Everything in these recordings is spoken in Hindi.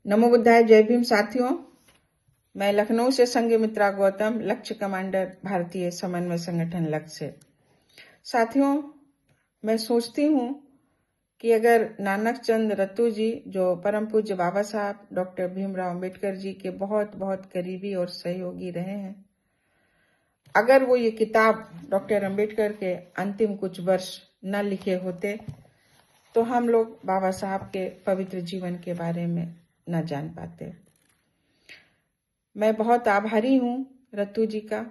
नमो बुद्धाय। जय भीम साथियों, मैं लखनऊ से संघमित्रा गौतम, लक्ष्य कमांडर, भारतीय समन्वय संगठन लक्ष्य से। साथियों, मैं सोचती हूँ कि अगर नानक चंद रत्तू जी, जो परम पूज्य बाबा साहब डॉक्टर भीमराव अंबेडकर जी के बहुत बहुत करीबी और सहयोगी रहे हैं, अगर वो ये किताब डॉक्टर अंबेडकर के अंतिम कुछ वर्ष न लिखे होते तो हम लोग बाबा साहब के पवित्र जीवन के बारे में न जान पाते। मैं बहुत आभारी हूँ रत्तू जी का।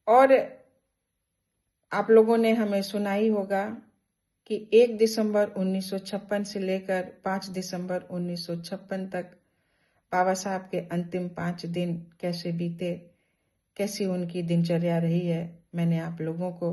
और आप लोगों ने हमें सुना ही होगा कि 1 दिसंबर 1956 से लेकर 5 दिसंबर 1956 तक बाबा साहब के अंतिम 5 दिन कैसे बीते, कैसी उनकी दिनचर्या रही है, मैंने आप लोगों को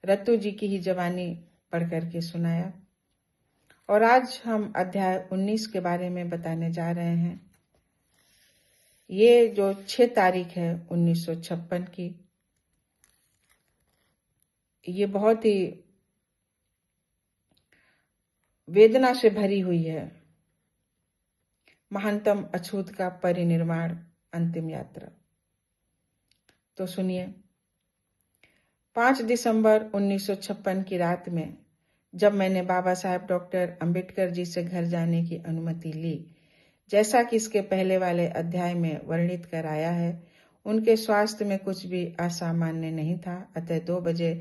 रत्तू जी की ही जवानी पढ़ करके सुनाया। और आज हम अध्याय 19 के बारे में बताने जा रहे हैं। ये जो 6 तारीख है 1956 की, ये बहुत ही वेदना से भरी हुई है। महानतम अछूत का परिनिर्वाण, अंतिम यात्रा। तो सुनिए। 5 दिसंबर 1956 की रात में जब मैंने बाबा साहब डॉक्टर अंबेडकर जी से घर जाने की अनुमति ली, जैसा कि इसके पहले वाले अध्याय में वर्णित कराया है, उनके स्वास्थ्य में कुछ भी असामान्य नहीं था। अतः 2 बजे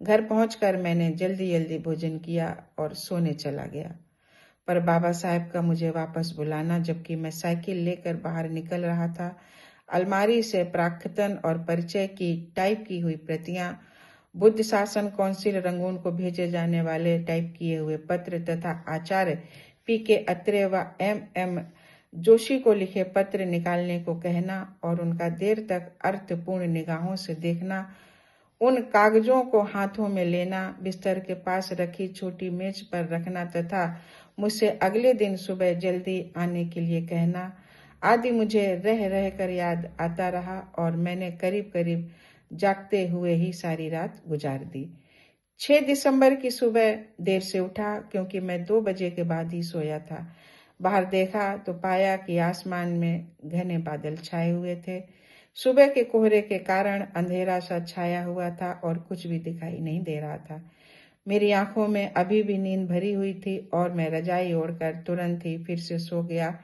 घर पहुंचकर मैंने जल्दी जल्दी भोजन किया और सोने चला गया। पर बाबा साहब का मुझे वापस बुलाना, जबकि मैं साइकिल लेकर बाहर निकल रहा था, अलमारी से प्राक्तन और परिचय की टाइप की हुई प्रतियां, बुद्ध शासन काउंसिल रंगून को भेजे जाने वाले टाइप किए हुए पत्र तथा आचार्य पी.के. अत्रे व एम.एम. जोशी को लिखे पत्र निकालने को कहना और उनका देर तक अर्थपूर्ण निगाहों से देखना, उन कागजों को हाथों में लेना, बिस्तर के पास रखी छोटी मेज पर रखना तथा मुझसे अगले दिन सुबह जल्दी आने के लिए कहना आदि मुझे रह रह कर याद आता रहा और मैंने करीब करीब जागते हुए ही सारी रात गुजार दी। 6 दिसंबर की सुबह देर से उठा, क्योंकि मैं 2 बजे के बाद ही सोया था। बाहर देखा तो पाया कि आसमान में घने बादल छाए हुए थे। सुबह के कोहरे के कारण अंधेरा सा छाया हुआ था और कुछ भी दिखाई नहीं दे रहा था। मेरी आंखों में अभी भी नींद भरी हुई थी और मैं रजाई ओढ़कर तुरंत ही फिर से सो गया।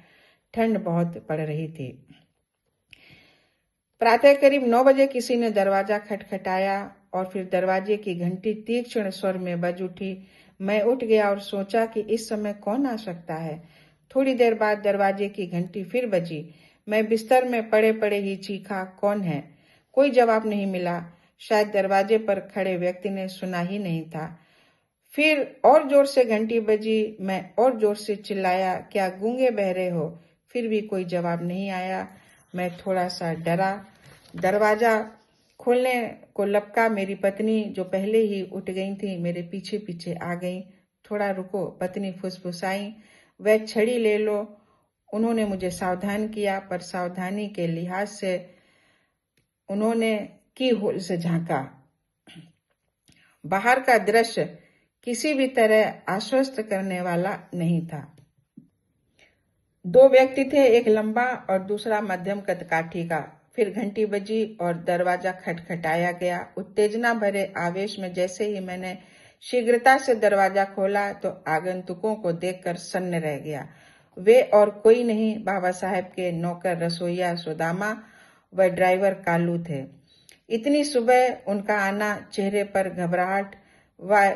ठंड बहुत पड़ रही थी। प्रातः करीब 9 बजे किसी ने दरवाजा खटखटाया और फिर दरवाजे की घंटी तीक्ष्ण स्वर में बज उठी। मैं उठ गया और सोचा कि इस समय कौन आ सकता है। थोड़ी देर बाद दरवाजे की घंटी फिर बजी। मैं बिस्तर में पड़े पड़े ही चीखा, कौन है? कोई जवाब नहीं मिला। शायद दरवाजे पर खड़े व्यक्ति ने सुना ही नहीं था। फिर और जोर से घंटी बजी। मैं और जोर से चिल्लाया, क्या गूंगे बहरे हो? फिर भी कोई जवाब नहीं आया। मैं थोड़ा सा डरा। दरवाजा खोलने को लपका। मेरी पत्नी, जो पहले ही उठ गई थी, मेरे पीछे पीछे आ गई। थोड़ा रुको, पत्नी फुसफुसाई, वह छड़ी ले लो। उन्होंने मुझे सावधान किया, पर सावधानी के लिहाज से उन्होंने की होल से झांका। बाहर का दृश्य किसी भी तरह आश्वस्त करने वाला नहीं था। 2 व्यक्ति थे, एक लंबा और दूसरा मध्यम कद काठी का। फिर घंटी बजी और दरवाजा खटखटाया गया। उत्तेजना भरे आवेश में जैसे ही मैंने शीघ्रता से दरवाजा खोला तो आगंतुकों को देखकर सन्न रह गया। वे और कोई नहीं, बाबा साहब के नौकर रसोइया सुदामा व ड्राइवर कालू थे। इतनी सुबह उनका आना, चेहरे पर घबराहट व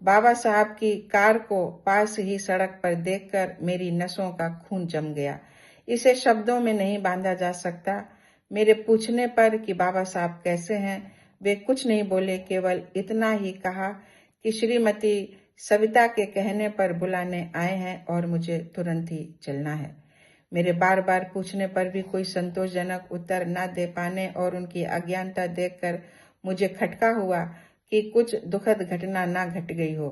बाबा साहब की कार को पास ही सड़क पर देखकर मेरी नसों का खून जम गया। इसे शब्दों में नहीं बांधा जा सकता। मेरे पूछने पर कि बाबा साहब कैसे हैं, वे कुछ नहीं बोले, केवल इतना ही कहा कि श्रीमती सविता के कहने पर बुलाने आए हैं और मुझे तुरंत ही चलना है। मेरे बार बार पूछने पर भी कोई संतोषजनक उत्तर न दे पाने और उनकी अज्ञानता देखकर मुझे खटका हुआ कि कुछ दुखद घटना न घट गई हो।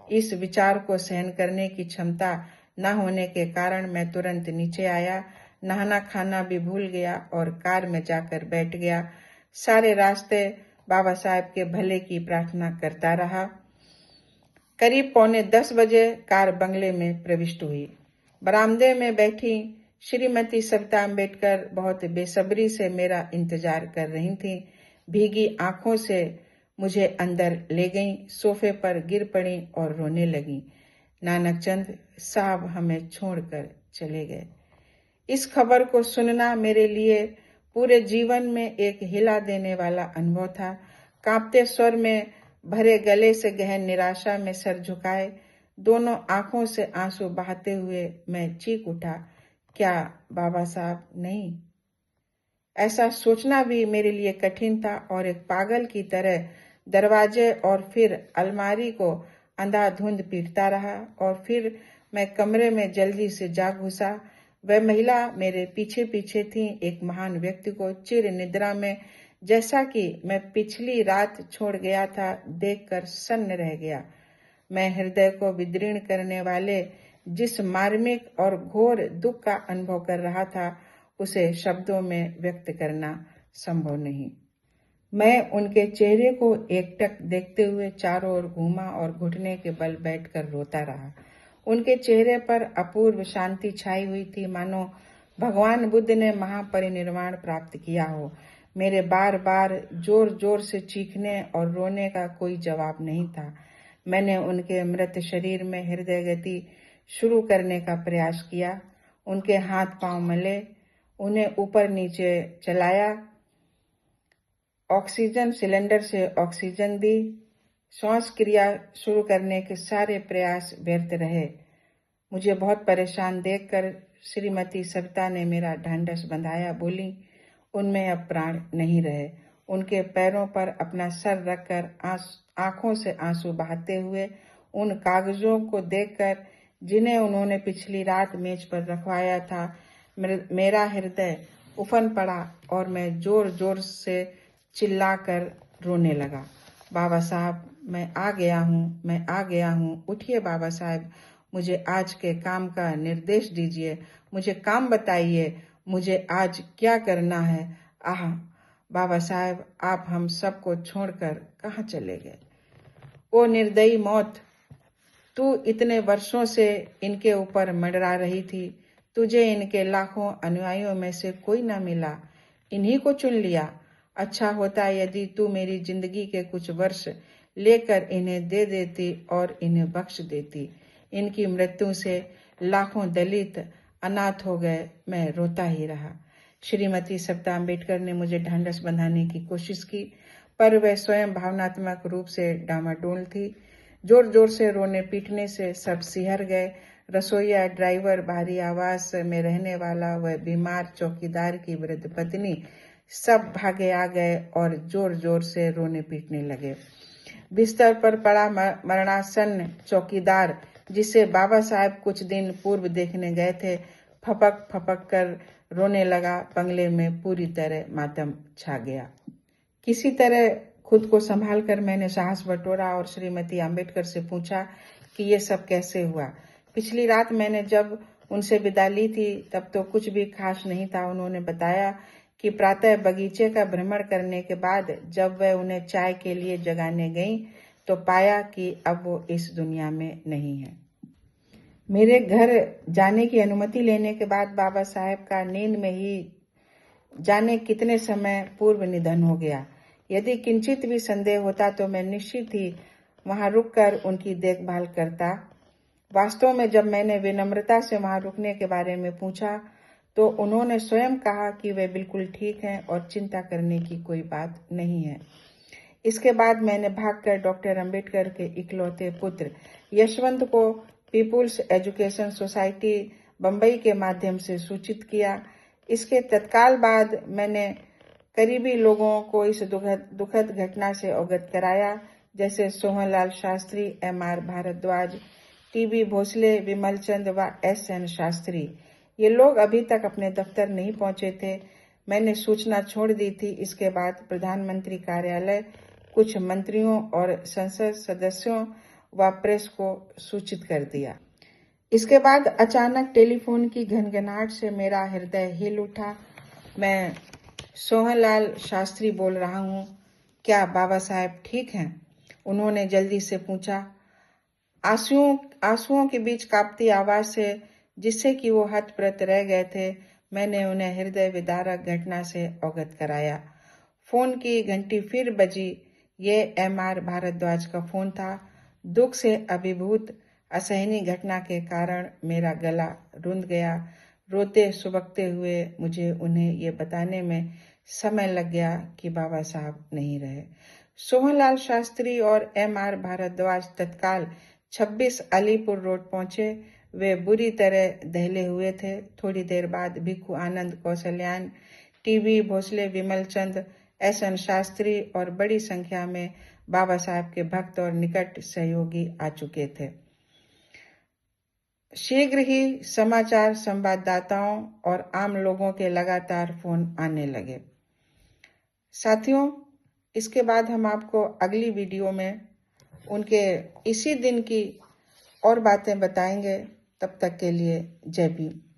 इस विचार को सहन करने की क्षमता न होने के कारण मैं तुरंत नीचे आया, नहाना खाना भी भूल गया और कार में जाकर बैठ गया। सारे रास्ते बाबा साहब के भले की प्रार्थना करता रहा। करीब 9:45 बजे कार बंगले में प्रविष्ट हुई। बरामदे में बैठी श्रीमती सविता अम्बेडकर बहुत बेसब्री से मेरा इंतजार कर रही थी। भीगी आंखों से मुझे अंदर ले गईं, सोफे पर गिर पड़ी और रोने लगी। नानकचंद साहब हमें छोड़कर चले गए। इस खबर को सुनना मेरे लिए पूरे जीवन में एक हिला देने वाला अनुभव था। कांपते स्वर में भरे गले से गहन निराशा में सर झुकाए, दोनों आंखों से आंसू बहाते हुए मैं चीख उठा, क्या बाबा साहब नहीं? ऐसा सोचना भी मेरे लिए कठिन था और एक पागल की तरह दरवाजे और फिर अलमारी को अंधाधुंध पीटता रहा और फिर मैं कमरे में जल्दी से जा घुसा। वह महिला मेरे पीछे पीछे थी, एक महान व्यक्ति को चिर निद्रा में, जैसा कि मैं पिछली रात छोड़ गया था, देखकर सन्न रह गया। मैं हृदय को विदीर्ण करने वाले जिस मार्मिक और घोर दुख का अनुभव कर रहा था, उसे शब्दों में व्यक्त करना संभव नहीं। मैं उनके चेहरे को एकटक देखते हुए चारों ओर घूमा और घुटने के बल बैठकर रोता रहा। उनके चेहरे पर अपूर्व शांति छाई हुई थी, मानो भगवान बुद्ध ने महापरिनिर्वाण प्राप्त किया हो। मेरे बार बार जोर जोर से चीखने और रोने का कोई जवाब नहीं था। मैंने उनके मृत शरीर में हृदय गति शुरू करने का प्रयास किया। उनके हाथ पांव मले, उन्हें ऊपर नीचे चलाया, ऑक्सीजन सिलेंडर से ऑक्सीजन दी। श्वास क्रिया शुरू करने के सारे प्रयास व्यर्थ रहे। मुझे बहुत परेशान देखकर श्रीमती सविता ने मेरा ढांढस बंधाया, बोली, उनमें अब प्राण नहीं रहे। उनके पैरों पर अपना सर रखकर आंखों से आंसू बहाते हुए उन कागजों को देखकर जिन्हें उन्होंने पिछली रात मेज पर रखवाया था, मेरा हृदय उफन पड़ा और मैं जोर जोर से चिल्लाकर रोने लगा। बाबा साहब, मैं आ गया हूँ, मैं आ गया हूँ, उठिए बाबा साहब, मुझे आज के काम का निर्देश दीजिए, मुझे काम बताइए, मुझे आज क्या करना है। आह बाबा साहब, आप हम सबको छोड़कर कहाँ चले गए? ओ निर्दयी मौत, तू इतने वर्षों से इनके ऊपर मंडरा रही थी, तुझे इनके लाखों अनुयायियों में से कोई ना मिला, इन्हीं को चुन लिया। अच्छा होता यदि तू मेरी जिंदगी के कुछ वर्ष लेकर इन्हें दे देती और इन्हें बख्श देती। इनकी मृत्यु से लाखों दलित अनाथ हो गए। मैं रोता ही रहा। श्रीमती सविता अम्बेडकर ने मुझे ढांढस बंधाने की कोशिश की, पर वह स्वयं भावनात्मक रूप से डामाडोल थी। जोर जोर से रोने पीटने से सब सिहर गए। रसोईया, ड्राइवर, भारी आवाज में रहने वाला वह बीमार चौकीदार की वृद्ध पत्नी, सब भागे आ गए और जोर जोर से रोने पीटने लगे। बिस्तर पर पड़ा मरणासन्न चौकीदार, जिसे बाबा साहब कुछ दिन पूर्व देखने गए थे, फपक फपक कर रोने लगा। बंगले में पूरी तरह मातम छा गया। किसी तरह खुद को संभाल कर मैंने साहस बटोरा और श्रीमती अम्बेडकर से पूछा कि ये सब कैसे हुआ। पिछली रात मैंने जब उनसे विदा ली थी तब तो कुछ भी खास नहीं था। उन्होंने बताया कि प्रातः बगीचे का भ्रमण करने के बाद जब वह उन्हें चाय के लिए जगाने गईं तो पाया कि अब वो इस दुनिया में नहीं है। मेरे घर जाने की अनुमति लेने के बाद बाबा साहब का नींद में ही जाने कितने समय पूर्व निधन हो गया। यदि किंचित भी संदेह होता तो मैं निश्चित ही वहां रुककर उनकी देखभाल करता। वास्तव में जब मैंने विनम्रता से वहां रुकने के बारे में पूछा तो उन्होंने स्वयं कहा कि वे बिल्कुल ठीक हैं और चिंता करने की कोई बात नहीं है। इसके बाद मैंने भागकर डॉक्टर अंबेडकर के इकलौते पुत्र यशवंत को पीपुल्स एजुकेशन सोसाइटी बम्बई के माध्यम से सूचित किया। इसके तत्काल बाद मैंने करीबी लोगों को इस दुखद घटना से अवगत कराया, जैसे सोहनलाल शास्त्री, M.R. भारद्वाज, T.B. भोसले, विमल चंद व S.N. शास्त्री। ये लोग अभी तक अपने दफ्तर नहीं पहुंचे थे। मैंने सूचना छोड़ दी थी। इसके बाद प्रधानमंत्री कार्यालय कुछ मंत्रियों और संसद सदस्यों व प्रेस को सूचित कर दिया। इसके बाद अचानक टेलीफोन की घनघनाहट से मेरा हृदय हिल उठा। मैं सोहनलाल शास्त्री बोल रहा हूँ, क्या बाबा साहब ठीक हैं? उन्होंने जल्दी से पूछा। आंसुओं के बीच कांपती आवाज से जिससे कि वो हतप्रत रह गए थे, मैंने उन्हें हृदय विदारक घटना से अवगत कराया। फोन की घंटी फिर बजी। ये M.R. भारद्वाज का फोन था। दुख से अभिभूत असहनीय घटना के कारण मेरा गला रुंध गया। रोते सुबकते हुए मुझे उन्हें ये बताने में समय लग गया कि बाबा साहब नहीं रहे। सोहनलाल शास्त्री और M.R. भारद्वाज तत्काल 26 अलीपुर रोड पहुंचे। वे बुरी तरह दहले हुए थे। थोड़ी देर बाद भिक्खू आनंद, कौशल्यान, टीबी भोसले, विमल चंद, S.N. शास्त्री और बड़ी संख्या में बाबा साहब के भक्त और निकट सहयोगी आ चुके थे। शीघ्र ही समाचार संवाददाताओं और आम लोगों के लगातार फोन आने लगे। साथियों, इसके बाद हम आपको अगली वीडियो में उनके इसी दिन की और बातें बताएंगे। तब तक के लिए जय भीम।